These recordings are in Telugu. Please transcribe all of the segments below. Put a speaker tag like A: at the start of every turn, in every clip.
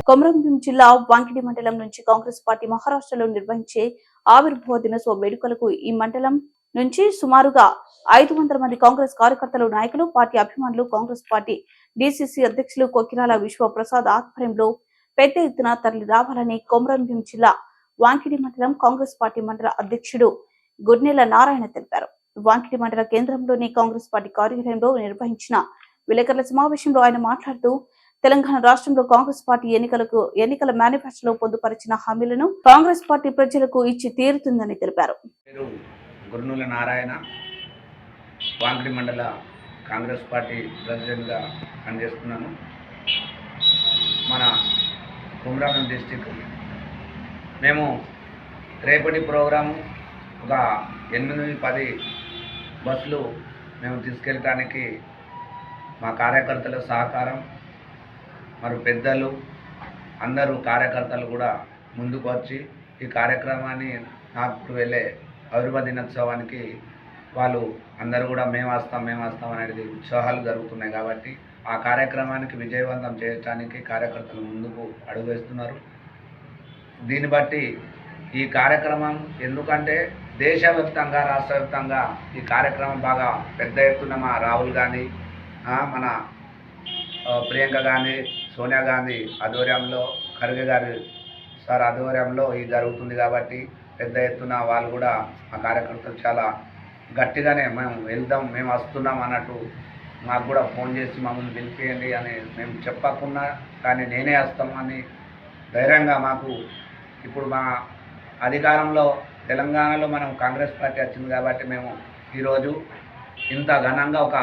A: కొమరంభీం జిల్లా వాంకిడి మండలం నుంచి కాంగ్రెస్ పార్టీ మహారాష్ట్రలో నిర్వహించే ఆవిర్భావ దినోత్సవ వేడుకలకు ఈ మండలం నుంచి సుమారుగా 500 మంది కాంగ్రెస్ కార్యకర్తలు, నాయకులు, పార్టీ అభిమానులు, కాంగ్రెస్ పార్టీ డీసీసీ అధ్యక్షులు కొకిరాల విశ్వప్రసాద్ ఆధ్వర్యంలో పెద్ద ఎత్తున తరలి రావాలని కొమరంభీం జిల్లా వాంకిడి మండలం కాంగ్రెస్ పార్టీ మండల అధ్యక్షుడు గుర్నెల నారాయణ తెలిపారు. వాంకిడి మండల కేంద్రంలోని కాంగ్రెస్ పార్టీ కార్యాలయంలో నిర్వహించిన విలేకరుల సమావేశంలో ఆయన మాట్లాడుతూ, తెలంగాణ రాష్ట్రంలో కాంగ్రెస్ పార్టీ ఎన్నికల మేనిఫెస్టోలో పొందుపరిచిన హామీలను కాంగ్రెస్ పార్టీ ప్రజలకు ఇచ్చి తీరుతుందని తెలిపారు.
B: గుర్నెల నారాయణ, వాంకిడి మండల కాంగ్రెస్ పార్టీ ప్రెసిడెంట్గా పనిచేస్తున్నాను. మన కొమరంభీం డిస్టిక్ మేము రేపటి ప్రోగ్రాము ఒక 8-10 బస్సులు మేము తీసుకెళ్ళటానికి మా కార్యకర్తల సహకారం, మరి పెద్దలు అందరూ కార్యకర్తలు కూడా ముందుకు వచ్చి ఈ కార్యక్రమాన్ని నాకు వెళ్ళే ఆవిర్భావ దినోత్సవానికి వాళ్ళు అందరూ కూడా మేము వస్తాం అనేది ఉత్సాహాలు జరుగుతున్నాయి. కాబట్టి ఆ కార్యక్రమానికి విజయవంతం చేయడానికి కార్యకర్తలు ముందుకు అడుగు వేస్తున్నారు. దీన్ని బట్టి ఈ కార్యక్రమం ఎందుకంటే దేశవ్యాప్తంగా, రాష్ట్రవ్యాప్తంగా ఈ కార్యక్రమం బాగా పెద్ద ఎత్తున మా రాహుల్ గాంధీ, మన ప్రియాంక గాంధీ, సోనియా గాంధీ ఆధ్వర్యంలో, ఖర్గే గారి సార్ ఆధ్వర్యంలో ఇది జరుగుతుంది. కాబట్టి పెద్ద ఎత్తున వాళ్ళు కూడా మా కార్యకర్తలు చాలా గట్టిగానే మేము వస్తున్నాం అన్నట్టు మాకు కూడా ఫోన్ చేసి మమ్మల్ని పిలిపియండి అని మేము చెప్పకుండా, కానీ నేనే వస్తామని ధైర్యంగా మాకు ఇప్పుడు మా అధికారంలో తెలంగాణలో మనం కాంగ్రెస్ పార్టీ వచ్చింది కాబట్టి మేము ఈరోజు ఇంత ఘనంగా ఒక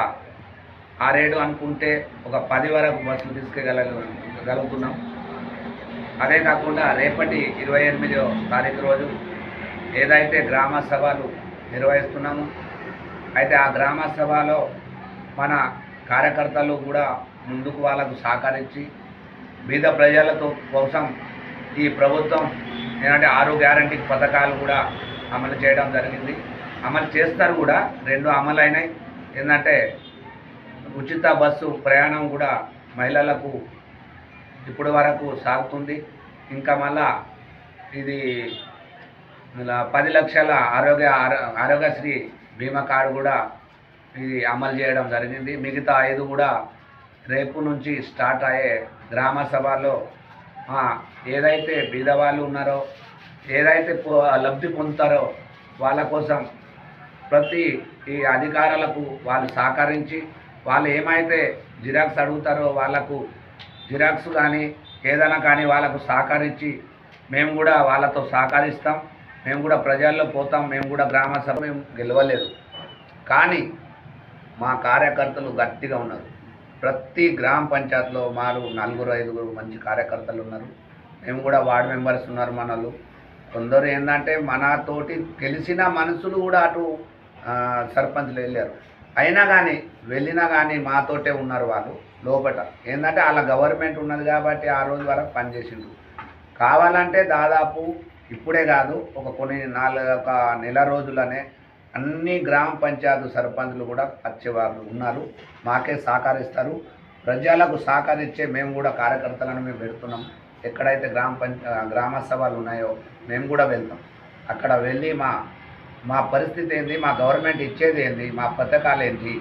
B: 6-7 అనుకుంటే ఒక 10 వరకు బస్సులు తీసుకెళ్ళగలుగుతున్నాం. అదే కాకుండా రేపటి 28వ తారీఖు రోజు ఏదైతే గ్రామ సభలు నిర్వహిస్తున్నామో, అయితే ఆ గ్రామ సభలో మన కార్యకర్తలు కూడా ముందుకు వాళ్ళకు సహకరించి బీద ప్రజలతో కోసం ఈ ప్రభుత్వం ఏంటంటే 6 గ్యారంటీ పథకాలు కూడా అమలు చేయడం జరిగింది. అమలు చేస్తారు కూడా, 2 అమలు అయినాయి. ఏంటంటే ఉచిత బస్సు ప్రయాణం కూడా మహిళలకు ఇప్పటి వరకు సాగుతుంది. ఇంకా మళ్ళా ఇది 10 లక్షల ఆరోగ్యశ్రీ బీమా కార్డు కూడా ఇది అమలు చేయడం జరిగింది. మిగతా 5 కూడా రేపు నుంచి స్టార్ట్ అయ్యే గ్రామ సభలో ఏదైతే బీదవాళ్ళు ఉన్నారో, ఏదైతే లబ్ధి పొందుతారో వాళ్ళ కోసం ప్రతి ఈ అధికారులకు వాళ్ళు సహకరించి, వాళ్ళు ఏమైతే జిరాక్స్ అడుగుతారో వాళ్ళకు జిరాక్స్ కానీ ఏదైనా కానీ వాళ్ళకు సహకరించి మేము కూడా వాళ్ళతో సహకరిస్తాం. మేము కూడా ప్రజల్లో పోతాం. మేము కూడా గ్రామ సభ మేము గెలవలేదు, కానీ మా కార్యకర్తలు గట్టిగా ఉన్నారు. ప్రతి గ్రామ పంచాయతీలో మారు 4-5 మంచి కార్యకర్తలు ఉన్నారు. మేము కూడా వార్డు మెంబర్స్ ఉన్నారు. మనలు కొందరు ఏంటంటే మనతోటి తెలిసిన మనుషులు కూడా అటు సర్పంచ్లు వెళ్ళారు. వెళ్ళినా కానీ మాతోటే ఉన్నారు. వాళ్ళు లోపల ఏంటంటే వాళ్ళ గవర్నమెంట్ ఉన్నది కాబట్టి ఆ రోజు వరకు పనిచేసిండ్రు. కావాలంటే దాదాపు ఇప్పుడే కాదు, ఒక నెల రోజులనే అన్ని గ్రామ పంచాయతీ సర్పంచ్లు కూడా వచ్చేవాళ్ళు ఉన్నారు. మాకే సహకరిస్తారు. ప్రజలకు సహకరించే మేము కూడా కార్యకర్తలను మేము పెడుతున్నాం. ఎక్కడైతే గ్రామ సభలు ఉన్నాయో మేము కూడా వెళ్తాం. అక్కడ వెళ్ళి మా పరిస్థితి ఏంది, మా గవర్నమెంట్ ఇచ్చేది ఏంది, మా పథకాలు ఏంటి,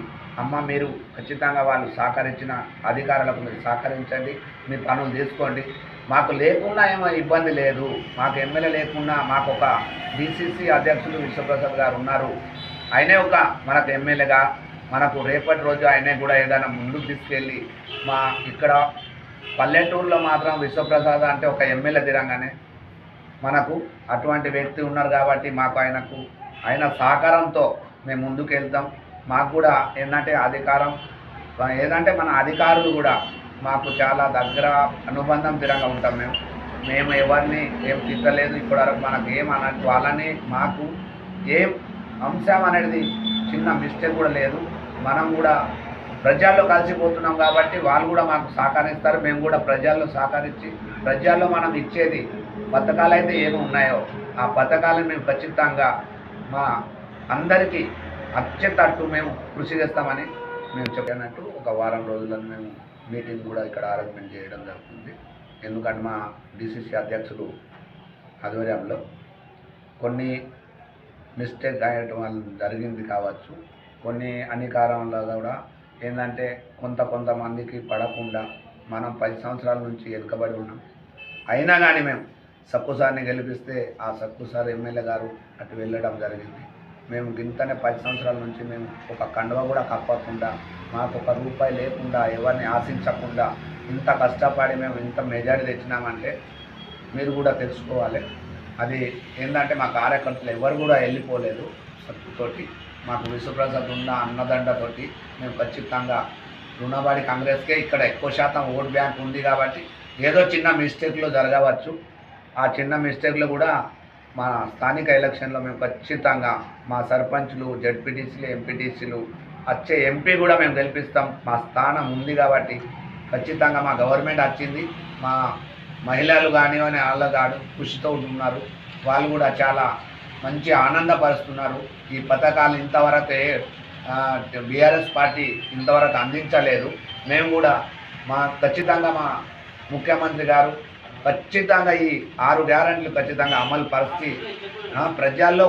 B: మీరు ఖచ్చితంగా వాళ్ళు సహకరించిన అధికారులకు మీరు సహకరించండి, మీ పనులు తీసుకోండి. మాకు లేకుండా ఏమో ఇబ్బంది లేదు. మాకు ఎమ్మెల్యే లేకుండా మాకు ఒక డీసీసీ అధ్యక్షులు విశ్వప్రసాద్ గారు ఉన్నారు. ఆయనే ఒక మనకు ఎమ్మెల్యేగా, మనకు రేపటి రోజు ఆయనే కూడా ఏదైనా ముందుకు తీసుకెళ్ళి ఇక్కడ పల్లెటూరులో మాత్రం విశ్వప్రసాద్ అంటే ఒక ఎమ్మెల్యే తిరంగానే మనకు అటువంటి వ్యక్తి ఉన్నారు. కాబట్టి మాకు ఆయన సహకారంతో మేము ముందుకు వెళ్తాం. మాకు కూడా ఏంటంటే ఏదంటే మన అధికారులు కూడా మాకు చాలా దగ్గర అనుబంధం తిరంగా ఉంటాం. మేము ఎవరిని ఏం తిట్టలేదు ఇప్పటివరకు. మనకు ఏమన్నట్టు వాళ్ళని మాకు ఏం అంశం అనేది చిన్న మిస్టేక్ కూడా లేదు. మనం కూడా ప్రజల్లో కలిసిపోతున్నాం కాబట్టి వాళ్ళు కూడా మాకు సహకరిస్తారు. మేము కూడా ప్రజల్లో సహకరించి ప్రజల్లో మనం ఇచ్చేది పథకాలు అయితే ఏమి ఉన్నాయో ఆ పథకాలను మేము ఖచ్చితంగా మా అందరికీ అచ్చేటట్టు మేము కృషి చేస్తామని మేము చెప్పినట్టు ఒక వారం రోజులను మేము మీటింగ్ కూడా ఇక్కడ అరేంజ్మెంట్ చేయడం జరుగుతుంది. ఎందుకంటే మా డిసిసి అధ్యక్షులు ఆధ్వర్యంలో కొన్ని మిస్టేక్ అయ్యటం వల్ల జరిగింది కావచ్చు. కొన్ని అనికారంలో కూడా ఏంటంటే కొంతమందికి పడకుండా మనం 10 సంవత్సరాల నుంచి వెనుకబడి ఉన్నాం. అయినా కానీ మేము సక్కు సార్ని గెలిపిస్తే ఆ సక్కు సార్ ఎమ్మెల్యే గారు అటు వెళ్ళడం జరిగింది. మేము గింతనే 10 సంవత్సరాల నుంచి మేము ఒక కండువ కూడా కప్పకుండా, మాకు ఒక రూపాయి లేకుండా, ఎవరిని ఆశించకుండా ఇంత కష్టపడి మేము ఇంత మెజారిటీ తెచ్చినామంటే మీరు కూడా తెలుసుకోవాలి. అది ఏంటంటే మా కార్యకర్తలు ఎవరు కూడా వెళ్ళిపోలేదు. సత్తుతోటి మాకు విశ్వప్రసాద్ ఉన్న అన్నదండతోటి మేము ఖచ్చితంగా రుణపడి కాంగ్రెస్కే ఇక్కడ ఎక్కువ శాతం ఓట్ బ్యాంక్ ఉంది కాబట్టి ఏదో చిన్న మిస్టేక్లో జరగవచ్చు. ఆ చిన్న మిస్టేక్లో కూడా మా స్థానిక ఎలక్షన్లో మేము ఖచ్చితంగా మా సర్పంచ్లు, జడ్పీటీసీలు, ఎంపీటీసీలు, వచ్చే ఎంపీ కూడా మేము గెలిపిస్తాం. మా స్థానం ఉంది కాబట్టి ఖచ్చితంగా మా గవర్నమెంట్ వచ్చింది. మా మహిళలు కానివని వాళ్ళ కృషితో ఉన్నారు. వాళ్ళు కూడా చాలా మంచి ఆనందపరుస్తున్నారు. ఈ పథకాలు ఇంతవరకు బీఆర్ఎస్ పార్టీ ఇంతవరకు అందించలేదు. మేము కూడా ఖచ్చితంగా మా ముఖ్యమంత్రి గారు ఖచ్చితంగా ఈ 6 గ్యారెంటీలు ఖచ్చితంగా అమలు పరిచి ప్రజల్లో